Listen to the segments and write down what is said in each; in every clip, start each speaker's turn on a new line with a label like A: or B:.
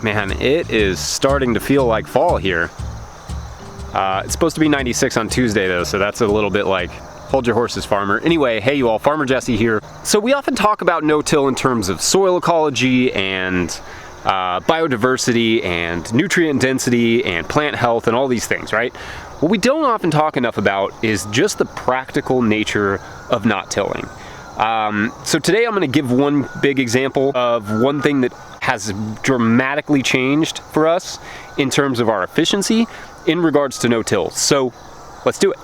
A: Man, it is starting to feel like fall here. It's supposed to be 96 on Tuesday though, so that's a little bit like, hold your horses, farmer. Anyway, hey you all, Farmer Jesse here. So we often talk about no-till in terms of soil ecology and biodiversity and nutrient density and plant health and all these things, right? What we don't often talk enough about is just the practical nature of not tilling. So today I'm going to give one big example of one thing that has dramatically changed for us in terms of our efficiency in regards to no-till. So let's do it.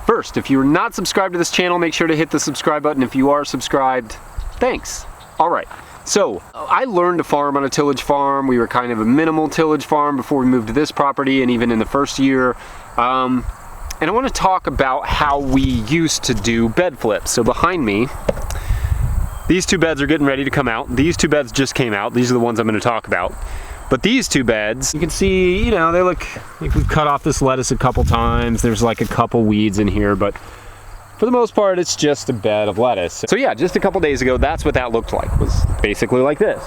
A: First, if you're not subscribed to this channel, make sure to hit the subscribe button. If you are subscribed, thanks. All right, so I learned to farm on a tillage farm. We were kind of a minimal tillage farm before we moved to this property, and even in the first year. And I want to talk about how we used to do bed flips. So behind me, these two beds are getting ready to come out. These two beds just came out. These are the ones I'm going to talk about. But these two beds, you can see, you know, they look like we've cut off this lettuce a couple times. There's like a couple weeds in here, but for the most part, it's just a bed of lettuce. So yeah, just a couple days ago, that's what that looked like, was basically like this.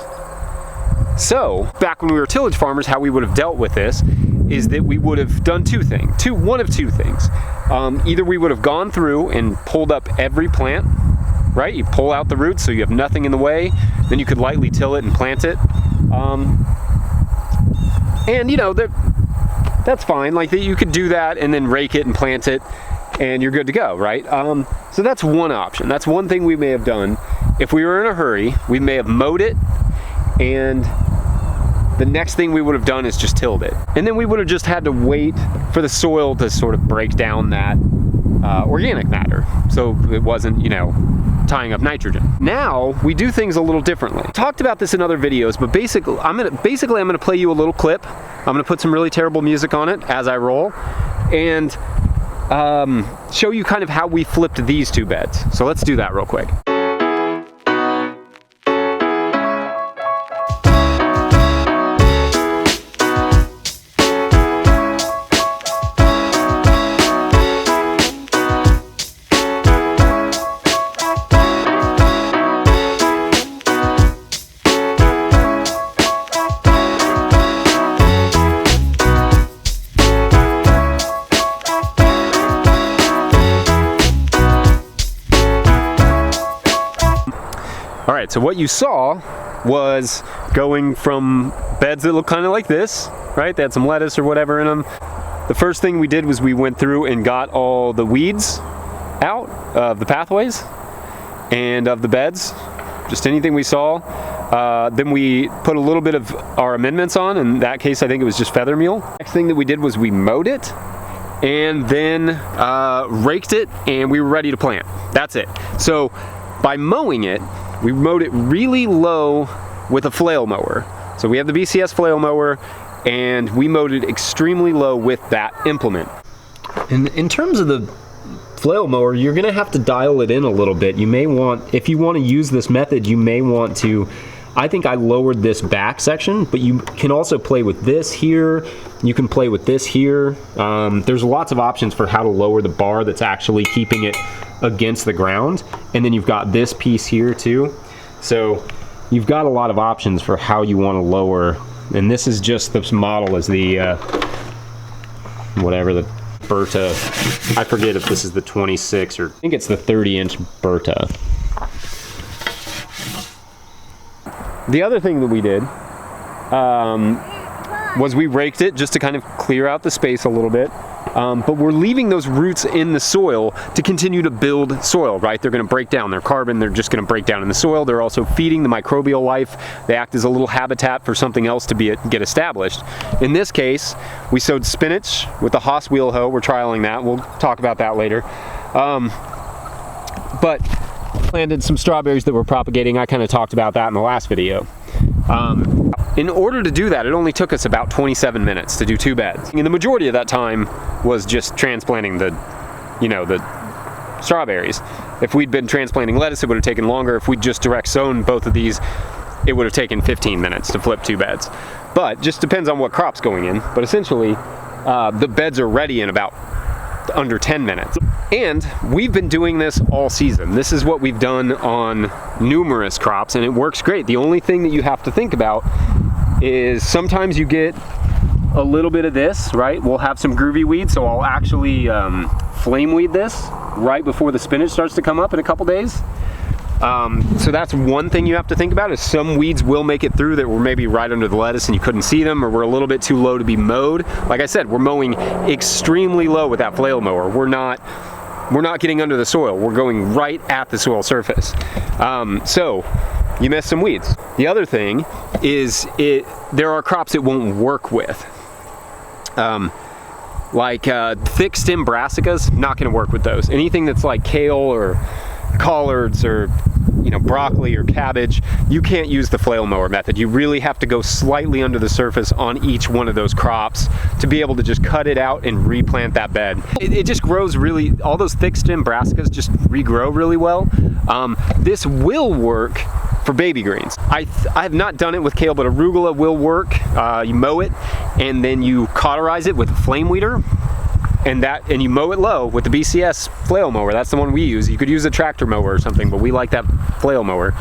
A: So back when we were tillage farmers, how we would have dealt with this is that we would have done one of two things. Either we would have gone through and pulled up every plant, right? You pull out the roots so you have nothing in the way, then you could lightly till it and plant it. And you know, that's fine, like you could do that and then rake it and plant it and you're good to go, right? So that's one option. That's one thing we may have done. If we were in a hurry, we may have mowed it, and the next thing we would have done is just tilled it. And then we would have just had to wait for the soil to sort of break down that organic matter, so it wasn't, you know, tying up nitrogen. Now we do things a little differently. I talked about this in other videos, but basically I'm gonna play you a little clip. I'm gonna put some really terrible music on it as I roll, and show you kind of how we flipped these two beds. So let's do that real quick. All right, so what you saw was going from beds that look kind of like this, right? They had some lettuce or whatever in them. The first thing we did was we went through and got all the weeds out of the pathways and of the beds, just anything we saw. Then we put a little bit of our amendments on. In that case, I think it was just feather meal. Next thing that we did was we mowed it and then raked it, and we were ready to plant. That's it. So by mowing it, we mowed it really low with a flail mower. So we have the BCS flail mower, and we mowed it extremely low with that implement. And in terms of the flail mower, you're gonna have to dial it in a little bit. You may want, if you want to use this method, you may want to, I think I lowered this back section, but you can also play with this here. You can play with this here. There's lots of options for how to lower the bar that's actually keeping it against the ground. And then you've got this piece here too. So you've got a lot of options for how you want to lower. And this is just, this model is the, whatever, the Berta. I forget if this is the 26 or I think it's the 30-inch Berta. The other thing that we did was we raked it just to kind of clear out the space a little bit. But we're leaving those roots in the soil to continue to build soil, right? They're going to break down their carbon. They're just going to break down in the soil. They're also feeding the microbial life. They act as a little habitat for something else to get established. In this case, we sowed spinach with the Haas wheel hoe. We're trialing that. We'll talk about that later. But planted some strawberries that were propagating. I kind of talked about that in the last video. In order to do that, it only took us about 27 minutes to do 2 beds. And the majority of that time was just transplanting the strawberries. If we'd been transplanting lettuce, it would have taken longer. If we'd just direct sown both of these, it would have taken 15 minutes to flip 2 beds. But just depends on what crop's going in. But essentially, the beds are ready in about under 10 minutes. And we've been doing this all season. This is what we've done on numerous crops, and it works great. The only thing that you have to think about is sometimes you get a little bit of this, right? We'll have some groovy weed, so I'll actually flame weed this right before the spinach starts to come up in a couple days. So that's one thing you have to think about, is some weeds will make it through that were maybe right under the lettuce and you couldn't see them, or we're a little bit too low to be mowed. Like I said, we're mowing extremely low with that flail mower. We're not getting under the soil. We're going right at the soil surface. So you missed some weeds. The other thing is there are crops it won't work with. Like thick stem brassicas, not gonna work with those. Anything that's like kale or collards or broccoli or cabbage, you can't use the flail mower method. You really have to go slightly under the surface on each one of those crops to be able to just cut it out and replant that bed. It just grows really, all those thick stem brassicas just regrow really well. This will work for baby greens. I have not done it with kale, but arugula will work. You mow it and then you cauterize it with a flame weeder, and you mow it low with the BCS flail mower. That's the one we use. You could use a tractor mower or something, but we like that flail mower.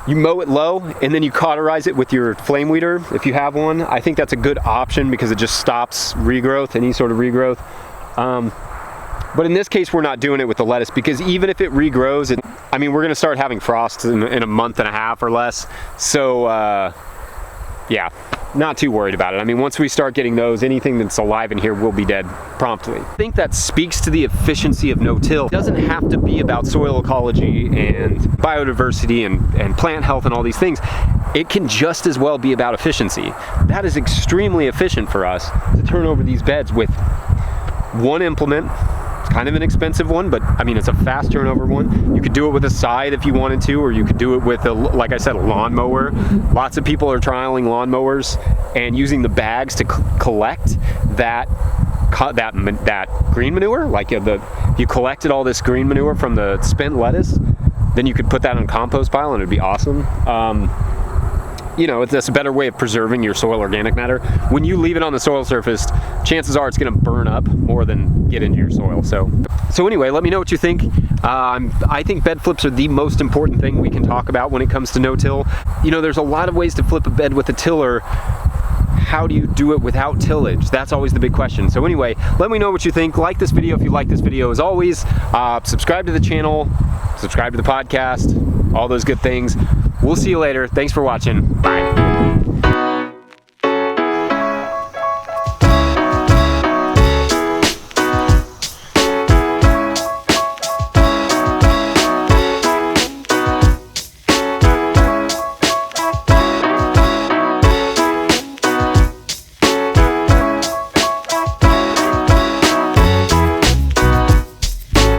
A: You mow it low and then you cauterize it with your flame weeder if you have one. I think that's a good option because it just stops regrowth, any sort of regrowth. But in this case, we're not doing it with the lettuce because even if it regrows, we're gonna start having frosts in a month and a half or less. So yeah, not too worried about it. Once we start getting those, anything that's alive in here will be dead promptly. I think that speaks to the efficiency of no-till. It doesn't have to be about soil ecology and biodiversity and plant health and all these things. It can just as well be about efficiency. That is extremely efficient for us to turn over these beds with one implement. It's kind of an expensive one, but it's a fast turnover one. You could do it with a scythe if you wanted to, or you could do it with, like I said, a lawnmower. Lots of people are trialing lawnmowers and using the bags to collect that green manure. Like you collected all this green manure from the spent lettuce, then you could put that on a compost pile and it'd be awesome. That's a better way of preserving your soil organic matter. When you leave it on the soil surface, chances are it's gonna burn up more than get into your soil. So anyway, let me know what you think. I think bed flips are the most important thing we can talk about when it comes to no-till. There's a lot of ways to flip a bed with a tiller. How do you do it without tillage? That's always the big question. So anyway, let me know what you think. Like this video if you like this video. As always, subscribe to the channel, subscribe to the podcast, all those good things. We'll see you later. Thanks for watching. Bye.